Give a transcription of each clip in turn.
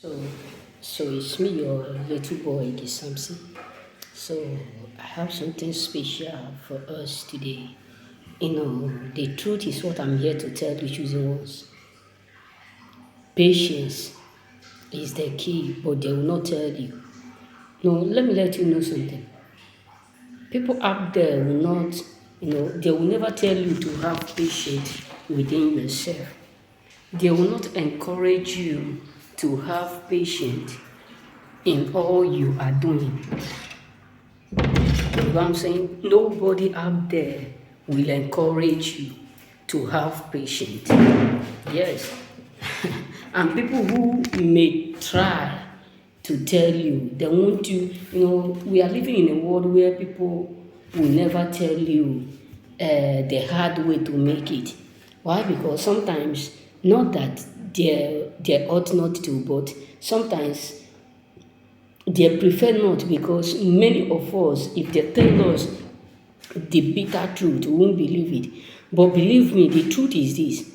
So, so it's me, your little boy, the Samson. So I have something special for us today. The truth is what I'm here to tell the chosen ones. Patience is the key, but they will not tell you. No, let me let you know something. People out there will not, they will never tell you to have patience within yourself. They will not encourage you to have patience in all you are doing. You know what I'm saying? Nobody out there will encourage you to have patience. Yes. And people who may try to tell you, they want we are living in a world where people will never tell you the hard way to make it. Why? Because sometimes, not that they ought not to, but sometimes they prefer not, because many of us, if they tell us the bitter truth, we won't believe it. But believe me, the truth is this: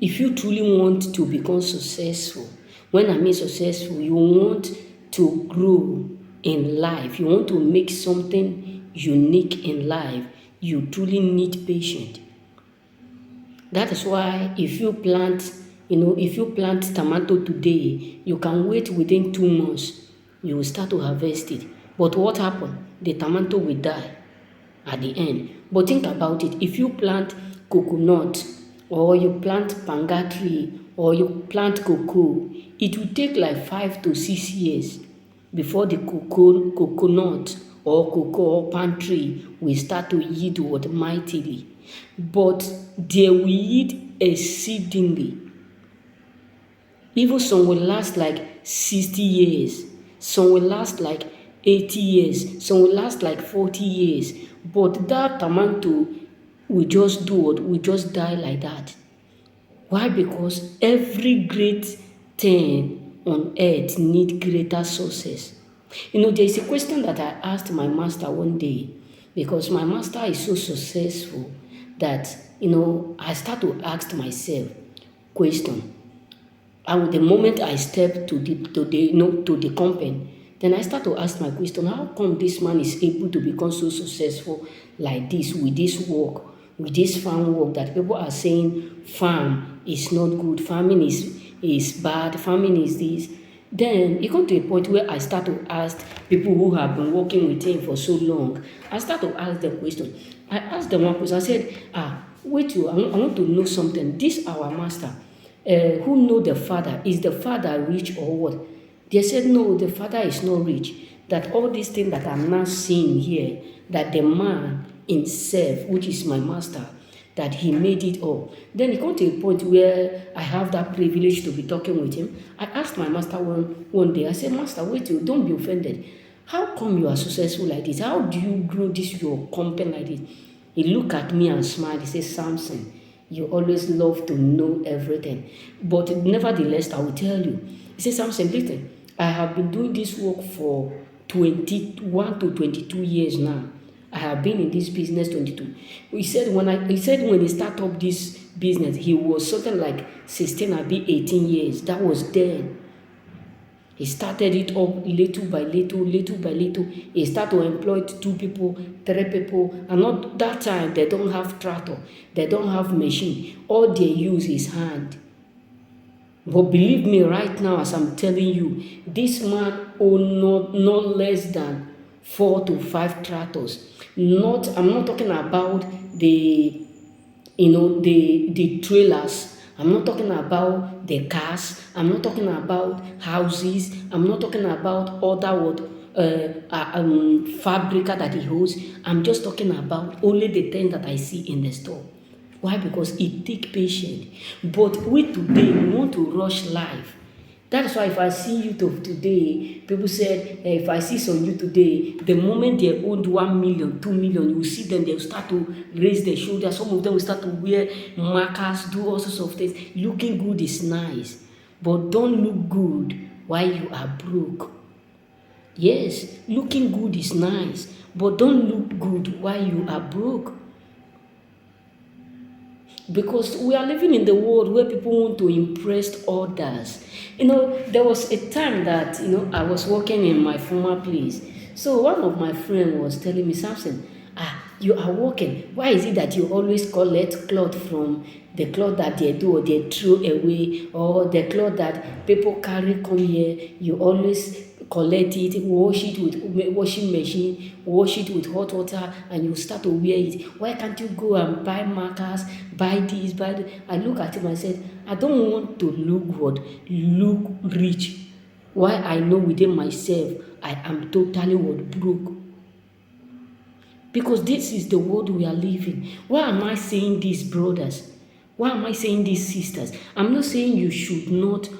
if you truly want to become successful, when I mean successful, you want to grow in life, you want to make something unique in life, you truly need patience. That is why if you plant tomato today, you can wait within 2 months, you will start to harvest it. But what happened? The tomato will die at the end. But think about it. If you plant coconut, or you plant panga tree, or you plant cocoa, it will take like 5 to 6 years before the coconut or cocoa or palm tree will start to yield what mightily. But they will yield exceedingly. Even some will last like 60 years, some will last like 80 years, some will last like 40 years. But that tomato will just do what? Will just die like that. Why? Because every great thing on earth need greater success. There is a question that I asked my master one day, because my master is so successful that, I start to ask myself question. And the moment I step to the company, then I start to ask my question: how come this man is able to become so successful like this, with this work, with this farm work that people are saying farm is not good, farming is bad, farming is this. Then it come to a point where I start to ask people who have been working with him for so long. I start to ask them question. I asked them one question. I said, wait, I want to know something. This our master, who know the father, is the father rich or what? They said no, the father is not rich. That all these things that I'm now seeing here, that the man himself, which is my master, that he made it all. Then it come to a point where I have that privilege to be talking with him. I asked my master one day, I said, Master, wait, don't be offended. How come you are successful like this? How do you grow this your company like this? He looked at me and smiled. He said, Samson, you always love to know everything. But nevertheless, I will tell you. He said, Samson, listen, I have been doing this work for 21 to 22 years now. I have been in this business 22. He said when he started up this business, he was something like 16 or 18 years. That was then. He started it up little by little, little by little. He started to employ 2 people, 3 people, and not that time they don't have tractor, they don't have machine. All they use is hand. But believe me, right now, as I'm telling you, this man owned not less than 4 to 5 tractors. I'm not talking about the trailers. I'm not talking about the cars. I'm not talking about houses. I'm not talking about other fabrica that he holds. I'm just talking about only the things that I see in the store. Why? Because it takes patience. But we today, we want to rush life. That's why if I see YouTube today, people said, if I see some you today, the moment they owned 1 million, 2 million, you will see them, they'll start to raise their shoulders. Some of them will start to wear markers, do all sorts of things. Looking good is nice, but don't look good while you are broke. Yes, looking good is nice, but don't look good while you are broke. because we are living in the world where people want to impress others. There was a time that I was working in my former place. So one of my friends was telling me, Samson, you are working. Why is it that you always collect cloth from the cloth that they do or they throw away, or the cloth that people carry come here? You always collect it, wash it with washing machine, wash it with hot water, and you start to wear it. Why can't you go and buy markers, buy this, buy that? I look at him and said, I don't want to look rich. Why I know within myself I am totally broke. Because this is the world we are living. Why am I saying this, brothers? Why am I saying this, sisters? I'm not saying you should not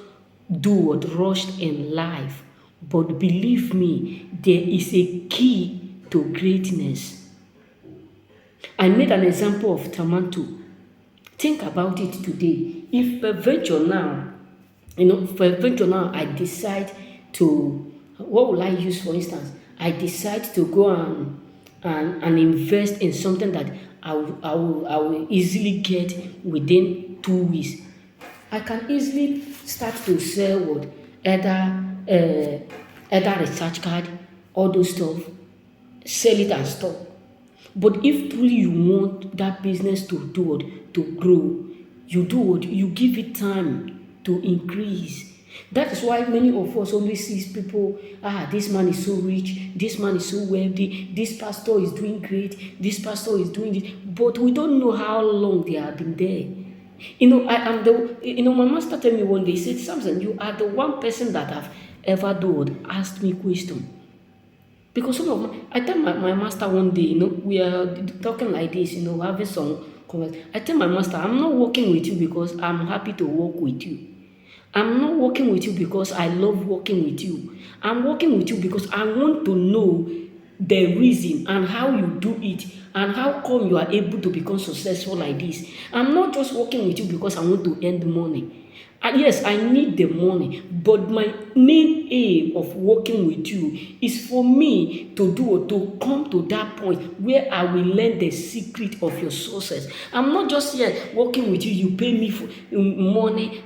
do what rushed in life, but believe me, there is a key to greatness. I made an example of tomato. Think about it today. If peradventure now, I decide to, what will I use for instance? I decide to go and invest in something that I will easily get within 2 weeks. I can easily start to sell what either recharge card, all those stuff, sell it and stop. But if truly you want that business to do what, to grow, you do what, you give it time to increase. That is why many of us always see people, this man is so rich, this man is so wealthy, this pastor is doing great, this pastor is doing it, but we don't know how long they have been there. I am my master told me one day, he said, Samson, you are the one person that have ever asked me question. Because I tell my master one day, we are talking like this, having some conversation. I tell my master, I'm not working with you because I'm happy to work with you. I'm not working with you because I love working with you. I'm working with you because I want to know the reason and how you do it and how come you are able to become successful like this. I'm not just working with you because I want to earn the money. And yes, I need the money, but my main aim of working with you is for me to come to that point where I will learn the secret of your success. I'm not just here working with you. You pay me for money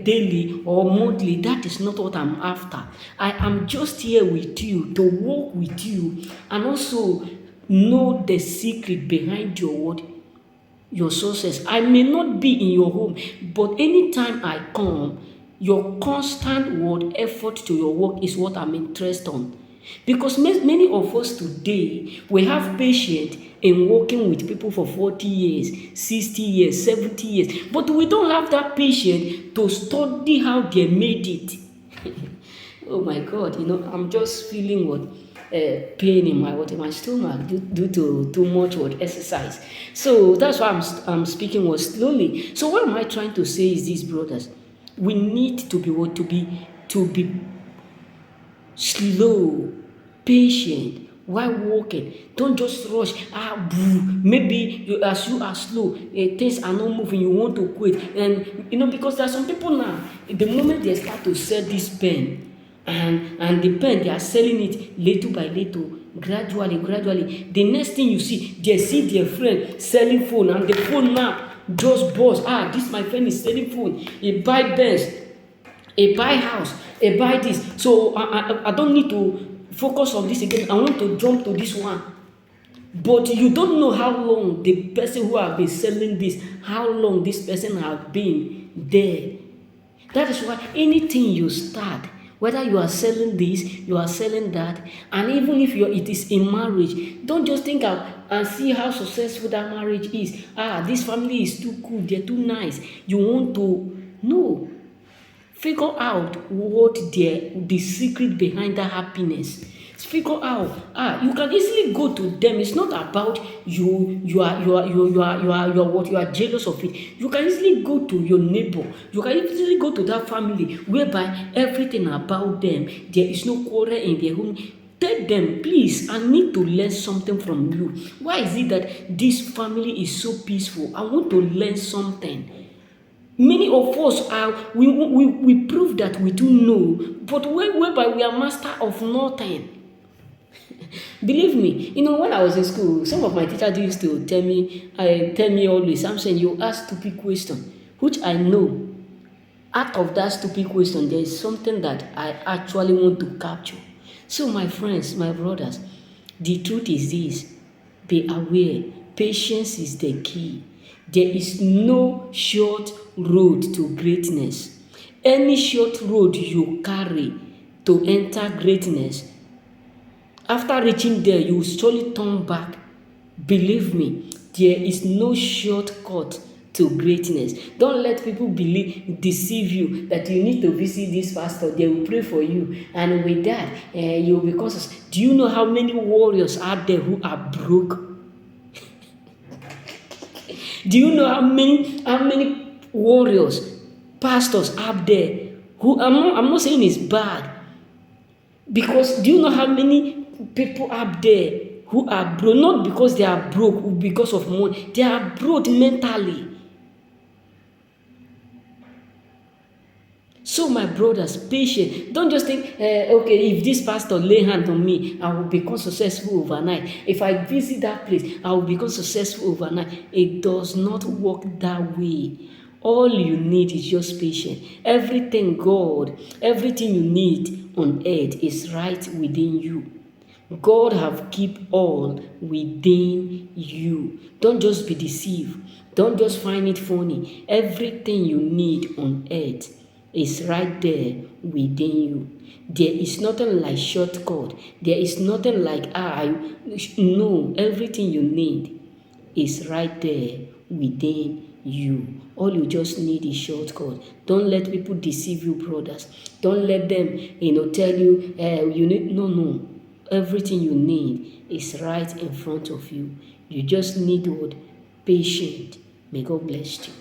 daily or monthly. That is not what I'm after. I am just here with you to work with you and also know the secret behind your success. I may not be in your home, but anytime I come, your constant effort to your work is what I'm interested on. Because many of us today, we have patience in working with people for 40 years, 60 years, 70 years, but we don't have that patience to study how they made it. Oh my God, I'm just feeling pain in my stomach due to too much exercise. So that's why I'm speaking slowly. So what am I trying to say is this, brothers? We need to be slow, patient while walking. Don't just rush. Maybe as you are slow, things are not moving. You want to quit, and because there are some people now. The moment they start to sell this pen, and the pen they are selling it little by little, gradually. The next thing you see, they see their friend selling phone, and the phone now just buzz. This my friend is selling phone. He buy Benz, he buy house, he buy this. So I don't need to focus on this again. I want to jump to this one. But you don't know how long the person who have been selling this, how long this person have been there. That is why anything you start, whether you are selling this, you are selling that, and even if it is in marriage, don't just think and see how successful that marriage is. This family is too cool, they're too nice. You want to know. Figure out what the secret behind that happiness. Figure out. You can easily go to them. It's not about you are jealous of it. You can easily go to your neighbor. You can easily go to that family whereby everything about them, there is no quarrel in their home. Tell them, please, I need to learn something from you. Why is it that this family is so peaceful? I want to learn something. Many of us we prove that we do know, but whereby we are master of nothing. Believe me, when I was in school, some of my teachers used to tell me always, I'm saying you ask stupid question, which I know out of that stupid question, there is something that I actually want to capture. So, my friends, my brothers, the truth is this: be aware, patience is the key. There is no short road to greatness. Any short road you carry to enter greatness, after reaching there, you will surely turn back. Believe me, there is no shortcut to greatness. Don't let people deceive you that you need to visit this pastor. They will pray for you, and with that, you'll be conscious. Do you know how many warriors are there who are broke? Do you know how many warriors, pastors out there who I'm not saying it's bad, because do you know how many people out there who are broke, not because they are broke, because of money, they are broke mentally. So my brothers, patient. Don't just think, okay, if this pastor lay hand on me, I will become successful overnight. If I visit that place, I will become successful overnight. It does not work that way. All you need is just patience. Everything you need on earth is right within you. God have keep all within you. Don't just be deceived. Don't just find it funny. Everything you need on earth is right there within you. There is nothing like shortcut. There is nothing like no. Everything you need is right there within you. All you just need is shortcut. Don't let people deceive you, brothers. Don't let them, tell you, you need. No. Everything you need is right in front of you. You just need what? Patient. May God bless you.